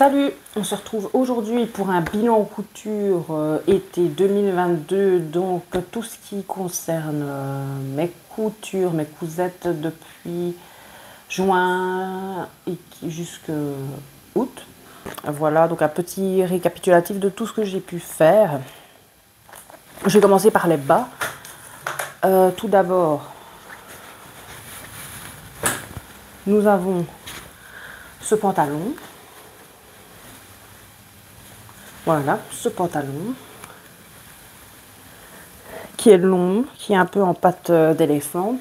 Salut, on se retrouve aujourd'hui pour un bilan couture été 2022, donc tout ce qui concerne mes coutures, mes cousettes depuis juin et jusqu'à août. Voilà, donc un petit récapitulatif de tout ce que j'ai pu faire. Je vais commencer par les bas. Tout d'abord, nous avons ce pantalon. Voilà, ce pantalon qui est long, qui est un peu en patte d'éléphant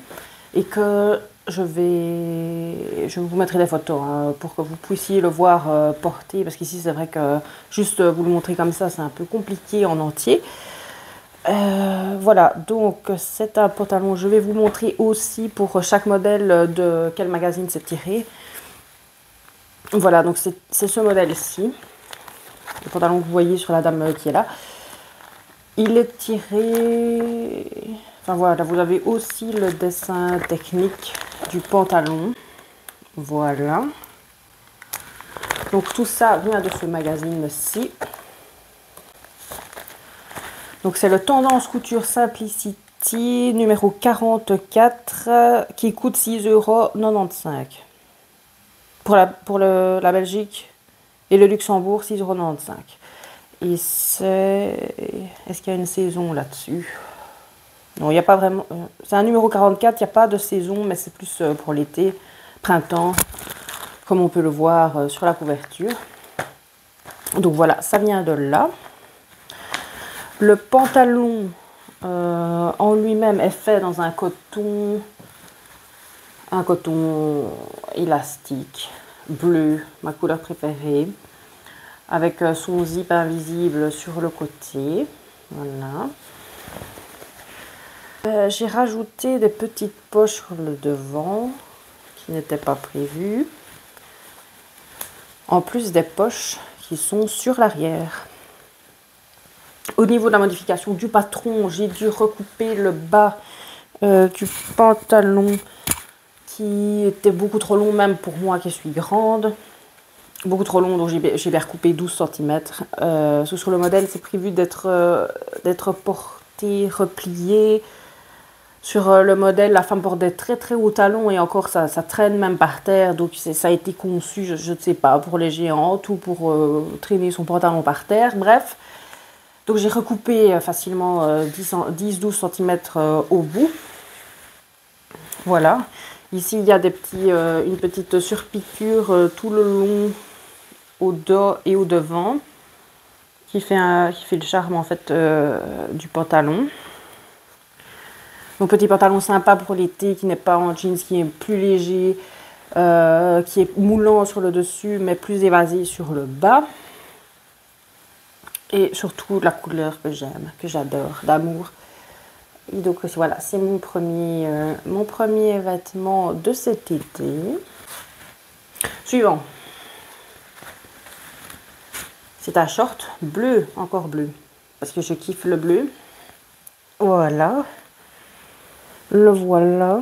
et que je vous mettrai des photos hein, pour que vous puissiez le voir porter, parce qu'ici c'est vrai que juste vous le montrer comme ça c'est un peu compliqué en entier. Voilà, donc c'est un pantalon, je vais vous montrer aussi pour chaque modèle de quel magazine c'est tiré. Voilà, donc c'est ce modèle-ci. Le pantalon que vous voyez sur la dame qui est là. Il est tiré... Enfin voilà, vous avez aussi le dessin technique du pantalon. Voilà. Donc tout ça vient de ce magazine-ci. Donc c'est le Tendance Couture Simplicity numéro 44 qui coûte 6,95 €. Pour la Belgique et le Luxembourg, 6,95 €. Et c'est... Est-ce qu'il y a une saison là-dessus? Non, il n'y a pas vraiment... C'est un numéro 44, il n'y a pas de saison, mais c'est plus pour l'été, printemps, comme on peut le voir sur la couverture. Donc voilà, ça vient de là. Le pantalon en lui-même est fait dans un coton élastique, bleu, ma couleur préférée, avec son zip invisible sur le côté. Voilà. J'ai rajouté des petites poches sur le devant qui n'étaient pas prévues, en plus des poches qui sont sur l'arrière. Au niveau de la modification du patron, j'ai dû recouper le bas du pantalon qui était beaucoup trop long, même pour moi qui suis grande. Beaucoup trop long, donc j'ai bien recoupé 12 cm. Sur le modèle, c'est prévu d'être porté, replié. Sur le modèle, la femme porte des très très hauts talons et encore ça traîne même par terre. Donc ça a été conçu, je ne sais pas, pour les géantes ou pour traîner son pantalon par terre. Bref, donc j'ai recoupé facilement 10-12 cm au bout. Voilà. Ici, il y a une petite surpiqûre tout le long au dos et au devant qui fait le charme en fait du pantalon. Donc petit pantalon sympa pour l'été qui n'est pas en jeans, qui est plus léger, qui est moulant sur le dessus mais plus évasé sur le bas. Et surtout la couleur que j'aime, que j'adore, d'amour. Et donc voilà, c'est mon premier vêtement de cet été. Suivant. C'est un short bleu, encore bleu, parce que je kiffe le bleu. Voilà. Le voilà.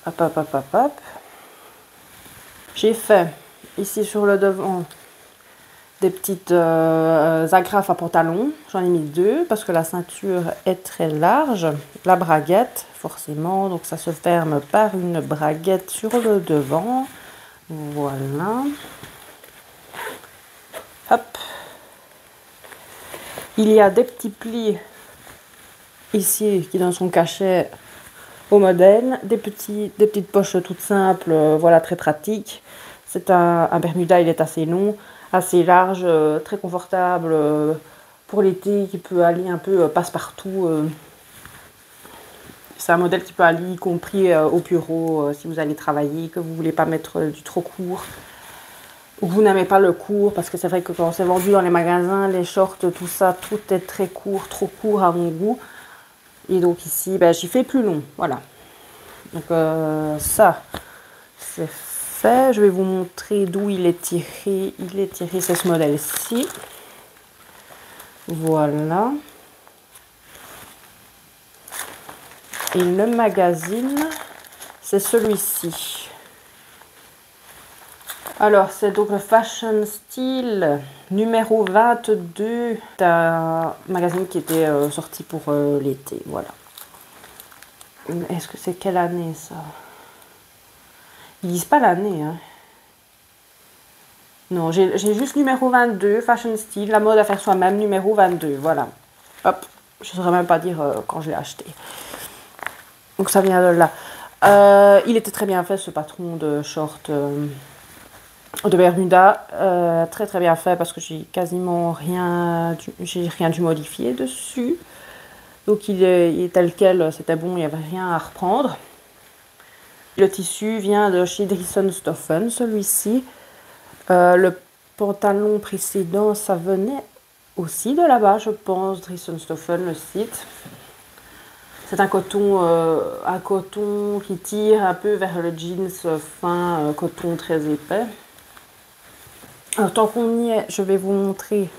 Hop, hop, hop, hop, hop. J'ai fait ici sur le devant des petites agrafes à pantalon. J'en ai mis 2 parce que la ceinture est très large. La braguette, forcément, donc ça se ferme par une braguette sur le devant. Voilà. Hop. Il y a des petits plis ici qui donnent son cachet au modèle. Des petites poches toutes simples, voilà, très pratiques. C'est un Bermuda, il est assez long, assez large, très confortable pour l'été, qui peut aller un peu passe-partout. C'est un modèle qui peut aller y compris au bureau si vous allez travailler, que vous ne voulez pas mettre du trop court. Ou que vous n'aimez pas le court, parce que c'est vrai que quand c'est vendu dans les magasins, les shorts, tout ça, tout est très court, trop court à mon goût. Et donc ici, j'y fais plus long, voilà. Donc ça, c'est fait. Je vais vous montrer d'où il est tiré. Il est tiré, c'est ce modèle-ci. Voilà. Et le magazine, c'est celui-ci. Alors, c'est donc le Fashion Style numéro 22 d'un magazine qui était sorti pour l'été. Voilà. Est-ce que c'est quelle année ça? Ils disent pas l'année, hein. Non, j'ai juste numéro 22, Fashion Style, la mode à faire soi-même, numéro 22, voilà. Hop, je ne saurais même pas dire quand je l'ai acheté. Donc ça vient de là. Il était très bien fait, ce patron de short de Bermuda. Très très bien fait parce que j'ai quasiment rien dû modifier dessus. Donc il est tel quel, c'était bon, il n'y avait rien à reprendre. Le tissu vient de chez Drisson-Stoffen, celui-ci. Le pantalon précédent, ça venait aussi de là-bas, je pense, Drisson-Stoffen, le site. C'est un coton qui tire un peu vers le jeans fin, coton très épais. Alors, tant qu'on y est, je vais vous montrer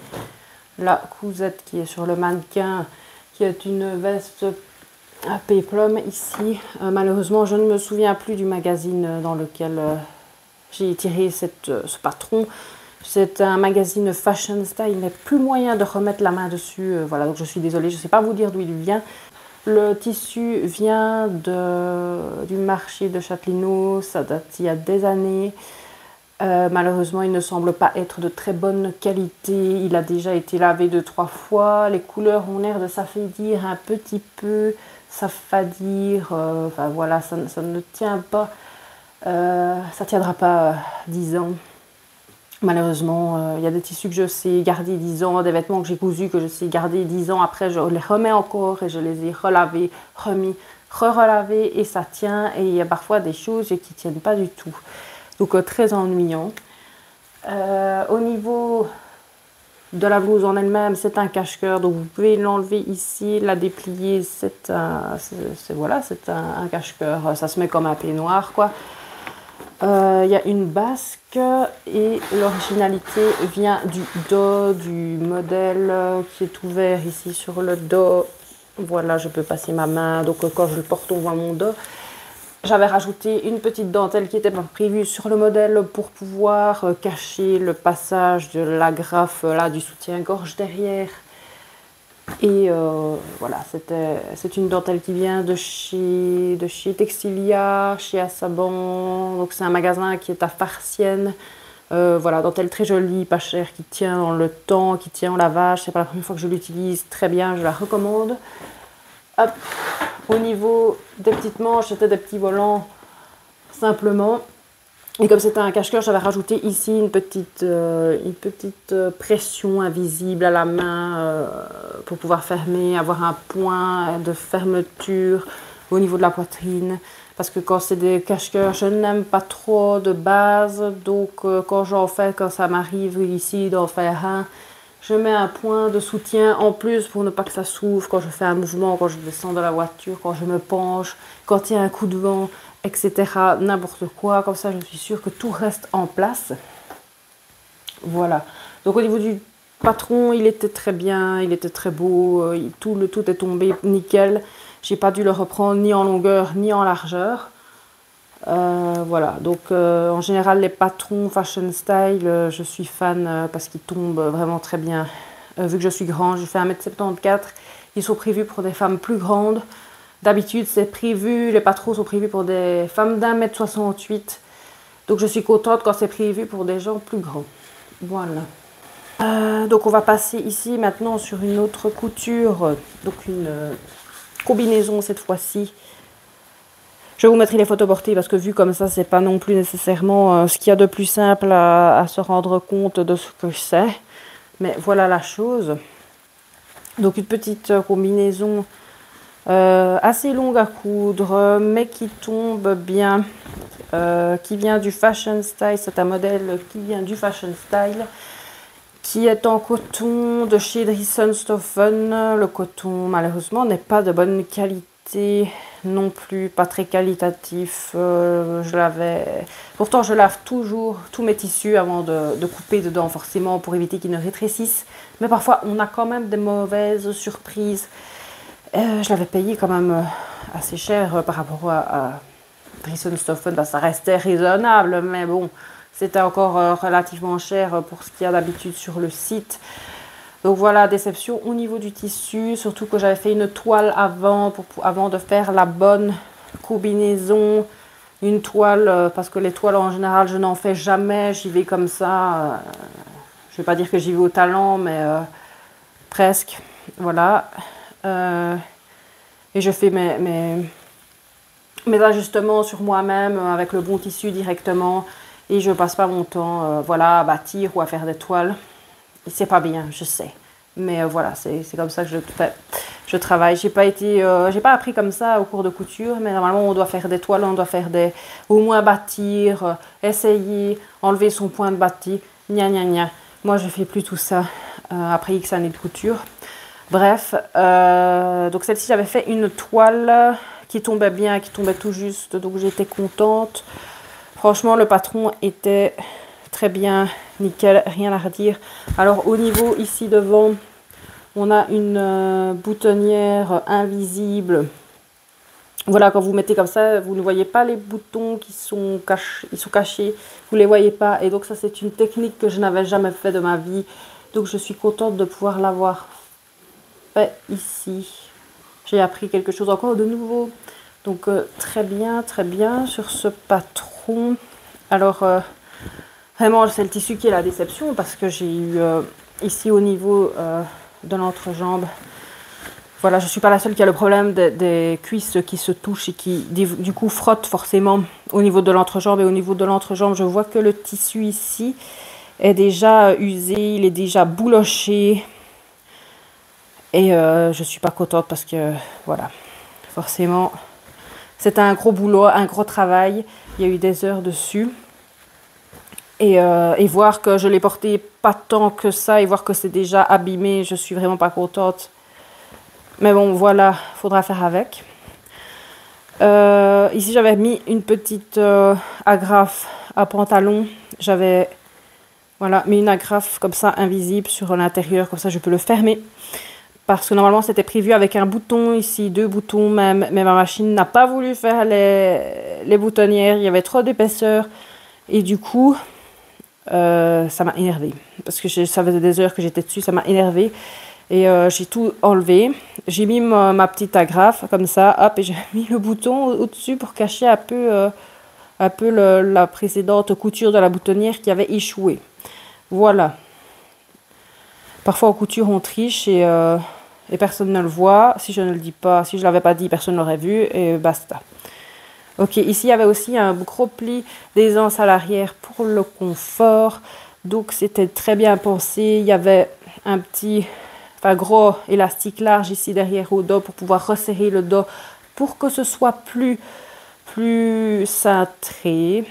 la cousette qui est sur le mannequin, qui est une veste à péplum ici. Malheureusement, je ne me souviens plus du magazine dans lequel j'ai tiré ce patron. C'est un magazine Fashion Style, il n'est plus moyen de remettre la main dessus. Voilà, donc je suis désolée, je ne sais pas vous dire d'où il vient. Le tissu vient du marché de Châtelineau, ça date il y a des années. Malheureusement, il ne semble pas être de très bonne qualité. Il a déjà été lavé 2-3 fois. Les couleurs ont l'air de s'affaiblir un petit peu, s'affadir. Enfin voilà, ça ne tient pas. Ça tiendra pas 10 ans. Malheureusement, il y a des tissus que je sais garder 10 ans, des vêtements que j'ai cousus que je sais garder 10 ans. Après, je les remets encore et je les ai relavés, remis, re-relavés et ça tient. Et il y a parfois des choses qui ne tiennent pas du tout. Donc, très ennuyant. Au niveau de la blouse en elle-même, c'est un cache-cœur. Donc, vous pouvez l'enlever ici, la déplier. C'est un cache-cœur. Ça se met comme un peignoir, quoi. Il y a une basque et l'originalité vient du dos du modèle qui est ouvert ici sur le dos. Voilà, je peux passer ma main, donc quand je le porte on voit mon dos. J'avais rajouté une petite dentelle qui n'était pas prévue sur le modèle pour pouvoir cacher le passage de l'agrafe là du soutien-gorge derrière. Et voilà, c'est une dentelle qui vient de chez Textilia, chez Assaban. Donc c'est un magasin qui est à Farciennes. Voilà, dentelle très jolie, pas chère, qui tient dans le temps, qui tient au lavage. C'est pas la première fois que je l'utilise, très bien, je la recommande. Hop. Au niveau des petites manches, c'était des petits volants simplement. Et comme c'était un cache-cœur, j'avais rajouté ici une petite pression invisible à la main pour pouvoir fermer, avoir un point de fermeture au niveau de la poitrine. Parce que quand c'est des cache-cœurs, je n'aime pas trop de base. Donc quand ça m'arrive ici d'en faire un, je mets un point de soutien en plus pour ne pas que ça s'ouvre quand je fais un mouvement, quand je descends de la voiture, quand je me penche, quand il y a un coup de vent, etc. N'importe quoi. Comme ça, je suis sûre que tout reste en place. Voilà. Donc au niveau du patron, il était très bien, il était très beau. Tout est tombé nickel. J'ai pas dû le reprendre ni en longueur ni en largeur. Voilà, donc en général les patrons fashion style, je suis fan parce qu'ils tombent vraiment très bien. Vu que je suis grande, je fais 1m74, ils sont prévus pour des femmes plus grandes. D'habitude c'est prévu, les patrons sont prévus pour des femmes d'1m68. Donc je suis contente quand c'est prévu pour des gens plus grands. Voilà. Donc on va passer ici maintenant sur une autre couture, donc une combinaison cette fois-ci. Je vous mettrai les photos portées parce que vu comme ça, c'est pas non plus nécessairement ce qu'il y a de plus simple à se rendre compte de ce que c'est. Mais voilà la chose. Donc une petite combinaison assez longue à coudre, mais qui tombe bien, qui vient du Fashion Style. C'est un modèle qui vient du Fashion Style, qui est en coton de chez Drisson-Stoffen. Le coton, malheureusement, n'est pas de bonne qualité non plus, pas très qualitatif. Pourtant je lave toujours tous mes tissus avant de couper dedans forcément pour éviter qu'ils ne rétrécissent, mais parfois on a quand même des mauvaises surprises. Je l'avais payé quand même assez cher par rapport à Drisson-Stoffen, ça restait raisonnable, mais bon, c'était encore relativement cher pour ce qu'il y a d'habitude sur le site. Donc voilà, déception au niveau du tissu, surtout que j'avais fait une toile avant de faire la bonne combinaison. Une toile, parce que les toiles en général je n'en fais jamais, j'y vais comme ça. Je ne vais pas dire que j'y vais au talent, mais presque. Voilà. Et je fais mes ajustements sur moi-même avec le bon tissu directement. Et je ne passe pas mon temps voilà, à bâtir ou à faire des toiles. C'est pas bien, je sais. Mais voilà, c'est comme ça que je travaille. J'ai pas appris comme ça au cours de couture, mais normalement on doit faire des toiles, on doit faire au moins bâtir, essayer, enlever son point de bâti, gna gna gna. Moi je fais plus tout ça après X années de couture. Bref, donc celle-ci j'avais fait une toile qui tombait bien, qui tombait tout juste, donc j'étais contente. Franchement le patron était très bien, nickel, rien à redire. Alors au niveau ici devant, on a une boutonnière invisible. Voilà, quand vous mettez comme ça, vous ne voyez pas les boutons qui sont cachés, ils sont cachés, vous les voyez pas. Et donc ça c'est une technique que je n'avais jamais fait de ma vie. Donc je suis contente de pouvoir l'avoir fait ici. J'ai appris quelque chose encore de nouveau. Donc très bien sur ce patron. Alors vraiment c'est le tissu qui est la déception parce que j'ai eu ici au niveau de l'entrejambe. Voilà, je ne suis pas la seule qui a le problème des cuisses qui se touchent et qui, du coup, frottent forcément au niveau de l'entrejambe. Et au niveau de l'entrejambe, je vois que le tissu ici est déjà usé, il est déjà bouloché. Et je ne suis pas contente parce que, voilà, forcément, c'est un gros boulot, un gros travail. Il y a eu des heures dessus. Et voir que je l'ai porté pas tant que ça et voir que c'est déjà abîmé, je suis vraiment pas contente. Mais bon, voilà, faudra faire avec. Ici, j'avais mis une petite agrafe à pantalon. J'avais mis une agrafe comme ça, invisible sur l'intérieur. Comme ça, je peux le fermer. Parce que normalement, c'était prévu avec un bouton ici, 2 boutons même. Mais ma machine n'a pas voulu faire les boutonnières. Il y avait trop d'épaisseur. Et du coup, ça m'a énervée. Parce que ça faisait des heures que j'étais dessus, ça m'a énervée. Et j'ai tout enlevé. J'ai mis ma petite agrafe comme ça, hop, et j'ai mis le bouton au-dessus pour cacher un peu la précédente couture de la boutonnière qui avait échoué. Voilà. Parfois en couture on triche et personne ne le voit. Si je ne le dis pas, si je ne l'avais pas dit, personne ne l'aurait vu et basta. Ok, ici il y avait aussi un gros pli d'aisance à l'arrière pour le confort. Donc c'était très bien pensé. Il y avait un gros élastique large ici derrière au dos pour pouvoir resserrer le dos pour que ce soit plus cintré.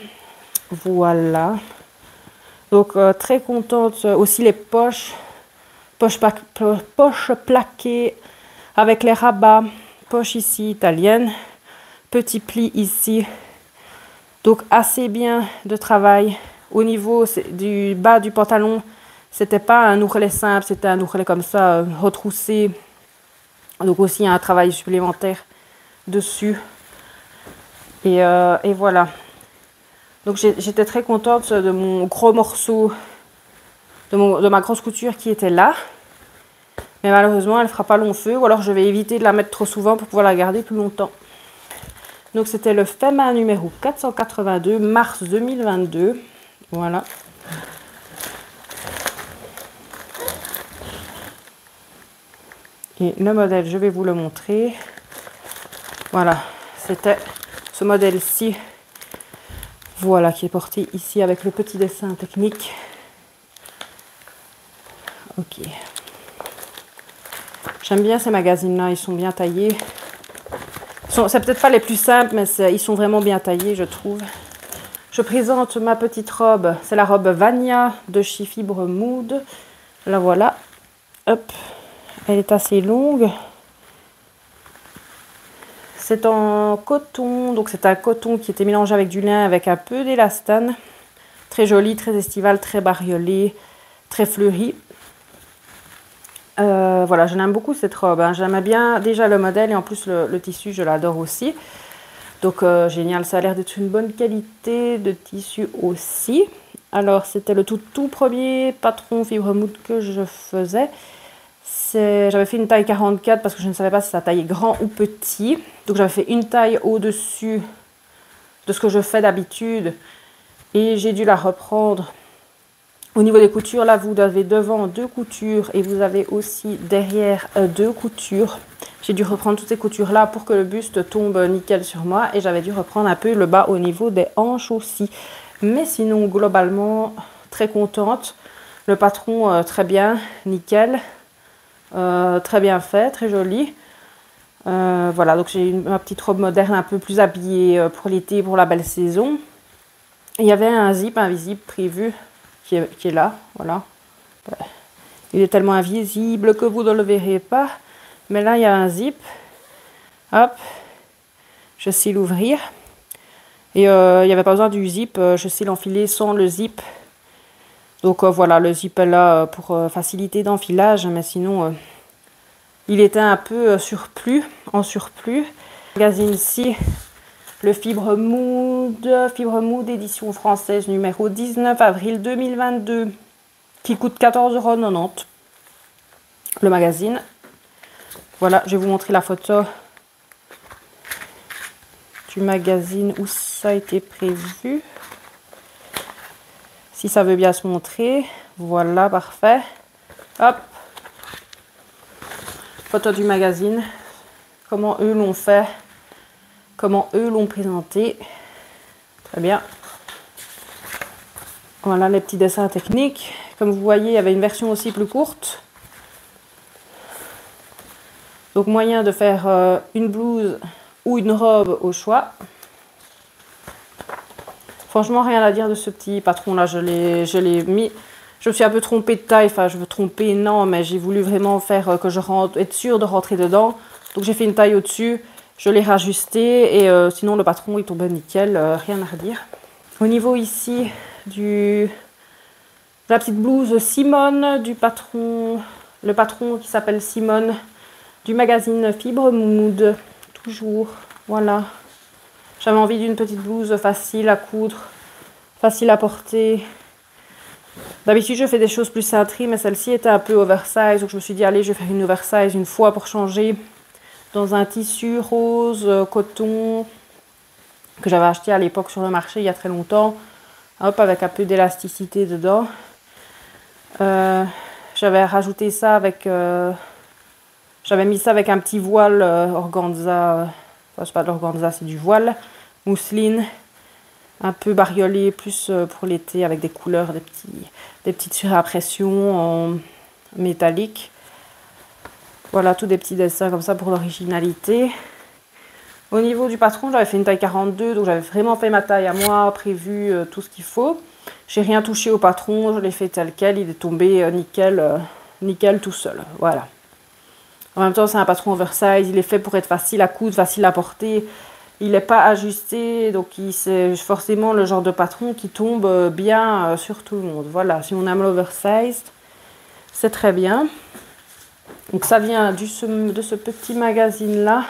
Voilà. Donc très contente. Aussi les poches plaquées avec les rabats. Poche ici italienne. Petit pli ici. Donc assez bien de travail. Au niveau du bas du pantalon, c'était pas un ourlet simple, c'était un ourlet comme ça, retroussé. Donc aussi un travail supplémentaire dessus. Et voilà. Donc j'étais très contente de mon gros morceau, de ma grosse couture qui était là. Mais malheureusement, elle ne fera pas long feu. Ou alors je vais éviter de la mettre trop souvent pour pouvoir la garder plus longtemps. Donc c'était le Fema numéro 482, mars 2022. Voilà. Et le modèle, je vais vous le montrer. Voilà, c'était ce modèle-ci. Voilà, qui est porté ici avec le petit dessin technique. Ok. J'aime bien ces magazines-là, ils sont bien taillés. C'est peut-être pas les plus simples, mais ils sont vraiment bien taillés, je trouve. Je présente ma petite robe. C'est la robe Vania de chez Fibre Mood. La voilà. Hop. Elle est assez longue. C'est en coton. Donc c'est un coton qui était mélangé avec du lin, avec un peu d'élastane. Très joli, très estival, très bariolé, très fleuri. Voilà, je l'aime beaucoup cette robe. Hein. J'aime bien déjà le modèle et en plus le tissu, je l'adore aussi. Donc génial, ça a l'air d'être une bonne qualité de tissu aussi. Alors, c'était le tout premier patron fibre moude que je faisais. J'avais fait une taille 44 parce que je ne savais pas si ça taillait grand ou petit. Donc, j'avais fait une taille au-dessus de ce que je fais d'habitude. Et j'ai dû la reprendre. Au niveau des coutures, là, vous avez devant 2 coutures et vous avez aussi derrière 2 coutures. J'ai dû reprendre toutes ces coutures-là pour que le buste tombe nickel sur moi. Et j'avais dû reprendre un peu le bas au niveau des hanches aussi. Mais sinon, globalement, très contente. Le patron, très bien, nickel. Très bien fait, très joli. Voilà, donc j'ai ma petite robe moderne un peu plus habillée pour l'été, pour la belle saison. Il y avait un zip invisible prévu qui est là, voilà. Il est tellement invisible que vous ne le verrez pas. Mais là, il y a un zip. Hop, je sais l'ouvrir. Et il n'y avait pas besoin du zip, je sais l'enfiler sans le zip. Donc voilà, le zip est là pour faciliter d'enfilage, mais sinon, il était un peu en surplus. Magazine ici, le Fibre Mood édition française numéro 19 avril 2022, qui coûte 14,90 €. Le magazine. Voilà, je vais vous montrer la photo du magazine où ça a été prévu. Si ça veut bien se montrer. Voilà, parfait. Hop. Photo du magazine. Comment eux l'ont fait. Comment eux l'ont présenté. Très bien. Voilà les petits dessins techniques. Comme vous voyez, il y avait une version aussi plus courte. Donc moyen de faire une blouse ou une robe au choix. Franchement, rien à dire de ce petit patron là, je l'ai mis. Je me suis un peu trompée de taille, enfin je veux tromper, non, mais j'ai voulu vraiment faire que je rentre, être sûre de rentrer dedans. Donc j'ai fait une taille au-dessus, je l'ai rajusté et sinon le patron il tombait nickel, rien à redire. Au niveau ici de la petite blouse Simone du patron, le patron qui s'appelle Simone, du magazine Fibre Mood, toujours, voilà. J'avais envie d'une petite blouse facile à coudre, facile à porter. D'habitude, je fais des choses plus cintrées, mais celle-ci était un peu oversize. Donc, je me suis dit, allez, je vais faire une oversize une fois pour changer. Dans un tissu rose, coton, que j'avais acheté à l'époque sur le marché il y a très longtemps. Hop, avec un peu d'élasticité dedans. J'avais rajouté ça avec... j'avais mis ça avec un petit voile organza. Enfin, c'est pas de l'organza, c'est du voile. Mousseline. Un peu bariolé, plus pour l'été, avec des couleurs, des petites surimpressions en métallique. Voilà, tous des petits dessins comme ça pour l'originalité. Au niveau du patron, j'avais fait une taille 42, donc j'avais vraiment fait ma taille à moi, prévu tout ce qu'il faut. J'ai rien touché au patron, je l'ai fait tel quel, il est tombé nickel tout seul. Voilà. En même temps, c'est un patron oversize, il est fait pour être facile à coudre, facile à porter. Il n'est pas ajusté, donc c'est forcément le genre de patron qui tombe bien sur tout le monde. Voilà, si on aime l'oversized, c'est très bien. Donc ça vient de ce petit magazine-là.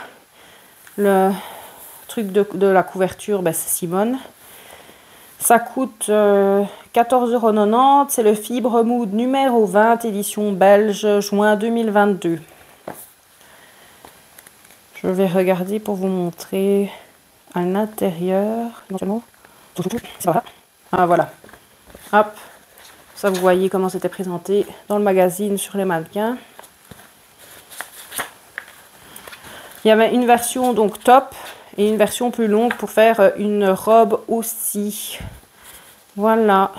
Le truc de la couverture, ben, c'est Simone. Ça coûte 14,90 €. C'est le Fibre Mood numéro 20, édition belge, juin 2022. Je vais regarder pour vous montrer à l'intérieur. Ah voilà. Hop. Ça, vous voyez comment c'était présenté dans le magazine sur les mannequins. Il y avait une version donc top et une version plus longue pour faire une robe aussi. Voilà.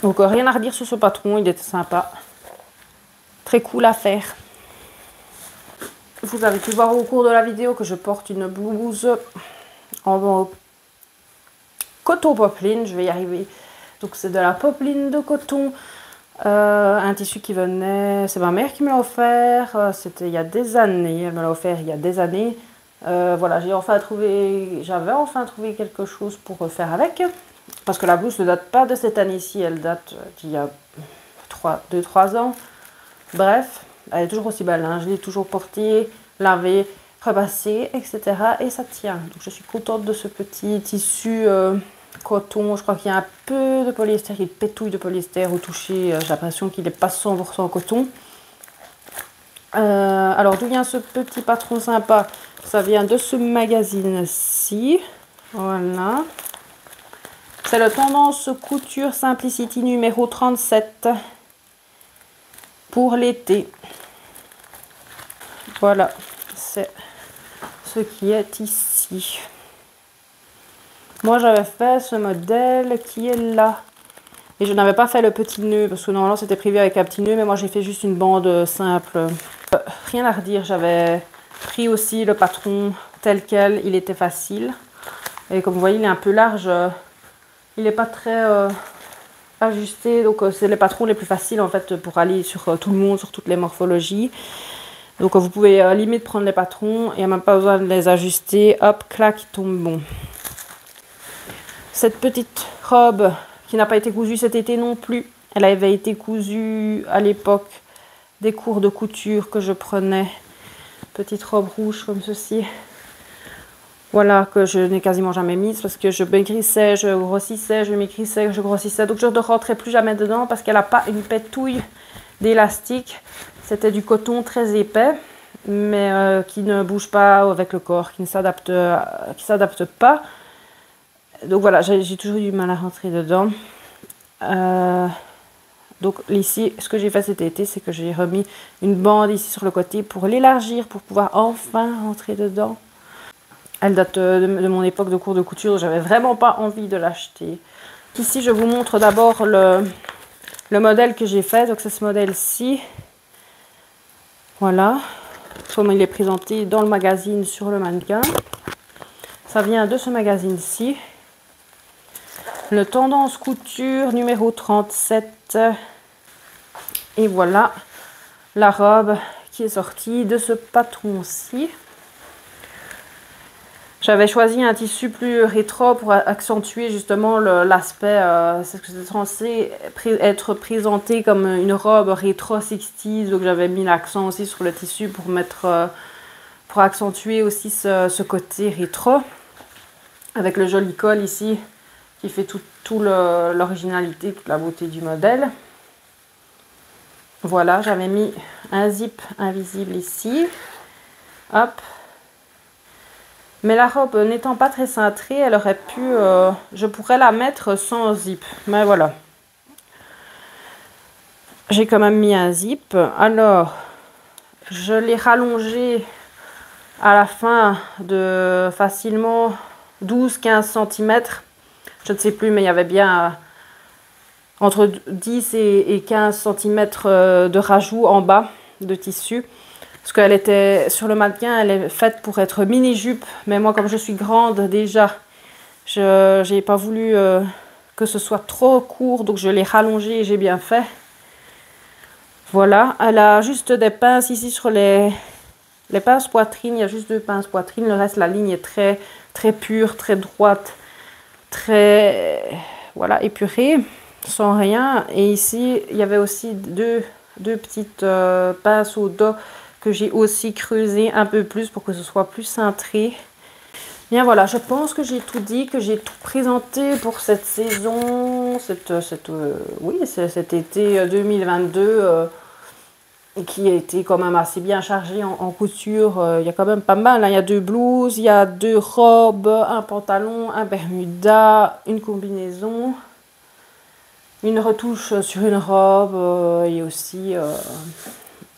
Donc rien à redire sur ce patron, il était sympa. Très cool à faire. Vous avez pu voir au cours de la vidéo que je porte une blouse en coton popeline. Je vais y arriver. Donc c'est de la popeline de coton. Un tissu qui venait... C'est ma mère qui me l'a offert. C'était il y a des années. Elle me l'a offert il y a des années. Voilà, j'avais enfin trouvé quelque chose pour faire avec. Parce que la blouse ne date pas de cette année-ci. Elle date d'il y a 2-3 ans. Bref. Elle est toujours aussi belle, hein. Je l'ai toujours portée, lavée, repasser, etc. Et ça tient. Donc je suis contente de ce petit tissu coton. Je crois qu'il y a un peu de polyester, il pétouille de polyester au toucher. J'ai l'impression qu'il n'est pas 100% coton. Alors d'où vient ce petit patron sympa? Ça vient de ce magazine-ci. Voilà. C'est le Tendance Couture Simplicity numéro 37 pour l'été. Voilà, c'est ce qui est ici. Moi, j'avais fait ce modèle qui est là. Et je n'avais pas fait le petit nœud, parce que normalement, c'était prévu avec un petit nœud, mais moi, j'ai fait juste une bande simple. Rien à redire, j'avais pris aussi le patron tel quel, il était facile. Et comme vous voyez, il est un peu large. Il n'est pas très ajusté, donc c'est les patrons les plus faciles en fait pour aller sur tout le monde, sur toutes les morphologies. Donc vous pouvez limite prendre les patrons, il n'y a même pas besoin de les ajuster, hop, clac, ils tombent bon. Cette petite robe qui n'a pas été cousue cet été non plus, elle avait été cousue à l'époque des cours de couture que je prenais. Petite robe rouge comme ceci. Voilà, que je n'ai quasiment jamais mise parce que je maigrissais, je grossissais, je maigrissais, je grossissais. Donc je ne rentrais plus jamais dedans parce qu'elle n'a pas une pétouille d'élastique. C'était du coton très épais, mais qui ne bouge pas avec le corps, qui ne s'adapte pas. Donc voilà, j'ai toujours eu du mal à rentrer dedans. Donc ici, ce que j'ai fait cet été, c'est que j'ai remis une bande ici sur le côté pour l'élargir, pour pouvoir enfin rentrer dedans. Elle date de mon époque de cours de couture, j'avais vraiment pas envie de l'acheter. Ici, je vous montre d'abord le modèle que j'ai fait. Donc c'est ce modèle-ci. Voilà, comme il est présenté dans le magazine sur le mannequin. Ça vient de ce magazine-ci. Le Tendance Couture numéro 37. Et voilà la robe qui est sortie de ce patron-ci. J'avais choisi un tissu plus rétro pour accentuer justement l'aspect, c'est que c'était censé être présenté comme une robe rétro 60s, donc j'avais mis l'accent aussi sur le tissu pour accentuer aussi ce côté rétro, avec le joli col ici qui fait tout l'originalité, toute la beauté du modèle. Voilà, j'avais mis un zip invisible ici, hop. Mais la robe n'étant pas très cintrée, elle aurait pu... je pourrais la mettre sans zip. Mais voilà. J'ai quand même mis un zip. Alors, je l'ai rallongé à la fin de facilement 12-15 cm. Je ne sais plus, mais il y avait bien entre 10 et 15 cm de rajout en bas de tissu. Parce qu'elle était sur le mannequin, elle est faite pour être mini-jupe. Mais moi, comme je suis grande déjà, je n'ai pas voulu que ce soit trop court. Donc je l'ai rallongée et j'ai bien fait. Voilà, elle a juste des pinces ici sur les pinces poitrine. Il y a juste 2 pinces poitrine. Le reste, la ligne est très, très pure, très droite. Très, voilà, épurée, sans rien. Et ici, il y avait aussi deux petites pinces au dos que j'ai aussi creusé un peu plus pour que ce soit plus cintré. Bien voilà, je pense que j'ai tout dit, que j'ai tout présenté pour cette saison, oui, cet été 2022 qui a été quand même assez bien chargé en couture. Il y a quand même pas mal, hein. Il y a 2 blouses, il y a 2 robes, un pantalon, un bermuda, une combinaison, une retouche sur une robe et aussi...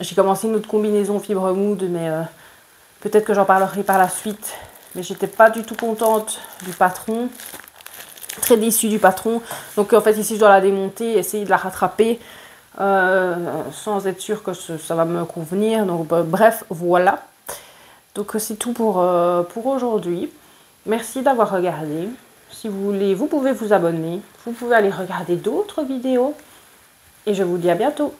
j'ai commencé une autre combinaison fibre mood, mais peut-être que j'en parlerai par la suite. Mais j'étais pas du tout contente du patron. Très déçue du patron. Donc en fait ici je dois la démonter, essayer de la rattraper sans être sûre que ça va me convenir. Donc bref, voilà. Donc c'est tout pour aujourd'hui. Merci d'avoir regardé. Si vous voulez, vous pouvez vous abonner. Vous pouvez aller regarder d'autres vidéos. Et je vous dis à bientôt.